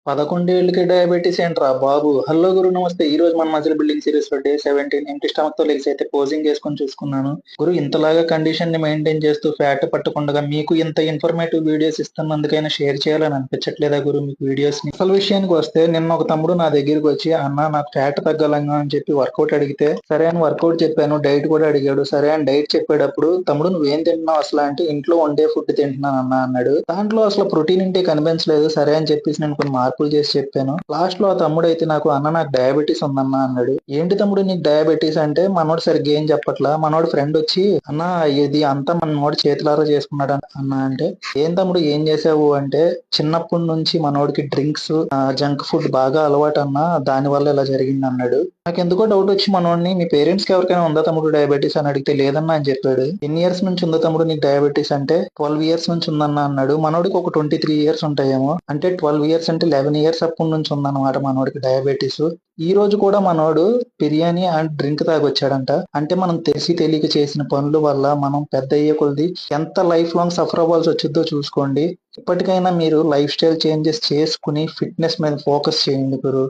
11 ఏళ్ళకి డయాబెటీస్ ఏంట్రా బాబు! హలో గురు నమస్తే. ఈ రోజు మన మజిల్ బిల్డింగ్ సీరీస్‌లో డే 17 ఎంప్టీ స్టమక్‌తో లెగ్స్ అయితే పోజింగ్ యేసుకొని చూసుకున్నాను. గురు ఇంతలాగా కండిషన్‌ని మెయింటైన్ చేస్తూ ఫ్యాట్ పట్టకుండగా మీకు ఇంత ఇన్ఫర్మేటివ్ వీడియోస్ ఇస్తున్నందుకైనా షేర్ చేయాలని అనిపించట్లేదా గురు మీకు వీడియోస్‌ని? అసలు విషయానికి వస్తే నిన్న ఒక తమ్ముడు నా దగ్గరికొచ్చి "అన్న నాకు ఫ్యాట్ తగ్గాలన్నా" అని చెప్పి వర్కౌట్ అడిగితే, సరే అని వర్కౌట్ చెప్పాను. డైట్ కూడా అడిగాడు. సరే అని డైట్ చెప్పేటప్పుడు "తమ్ముడు నువ్వేం తింటున్నావు అసల" అంటే "ఇంట్లో వండే ఫుడ్ తింటున్నానన్నా" అన్నాడు. దాంట్లో అసలు ప్రోటీన్ ఇంటేక్ కనిపించలేదు. సరే అని చెప్పేసి నేను కొన్ని మార్పులు చేసి చెప్పాను. లాస్ట్‌లో ఆ తమ్ముడైతే "అన్న నాకు డయాబెటిస్ ఉందన్న" అన్నాడు. "ఏంటి తమ్ముడు నీకు డయాబెటిస్" అంటే మనోడు సరిగ్గా ఏం చెప్పట్లా. మనోడి ఫ్రెండ్ వచ్చి "అన్న ఇది అంతా మనోడు చేతులారా చేసుకున్నాడు అన్న" అంటే "ఏం తమ్ముడు ఏం చేసావు" అంటే "చిన్నప్పటి నుంచి మనోడికి డ్రింక్స్, జంక్ ఫుడ్ బాగా అలవాటన్న. దానివల్ల ఇలా జరిగిందన్నాడు." నాకెందుకో డౌట్ వచ్చి మనోడిని "మీ పేరెంట్స్‌కి ఎవరికైనా ఉందా తమ్ముడు డయాబెటిస్" అని అడిగితే "లేదన్నా" అని చెప్పాడు. "ఎన్ని ఇయర్స్ నుంచి ఉందా తమ్ముడు నీకు డయాబెటిస్" అంటే 12 ఇయర్స్ నుంచి ఉందన్న అన్నాడు. మనోడికి ఒక 23 ఇయర్స్ ఉంటాయేమో. అంటే 12 ఇయర్స్ అంటే 11 ఇయర్స్ అప్పటి నుంచి ఉందన్నమాట మనోడికి డయాబెటిస్. ఈ రోజు కూడా మనోడు బిర్యానీ అండ్ డ్రింక్ తాగొచ్చాడంట. అంటే మనం తెలిసి తెలియక చేసిన పనుల వల్ల మనం పెద్దయ్యే కొద్దీ ఎంత లైఫ్ లాంగ్ సఫర్ అవ్వాల్సి వచ్చిద్దో చూసుకోండి. ఇప్పటికైనా మీరు లైఫ్ స్టైల్ చేంజెస్ చేసుకుని ఫిట్‌నెస్ మీద ఫోకస్ చేయండి గురు.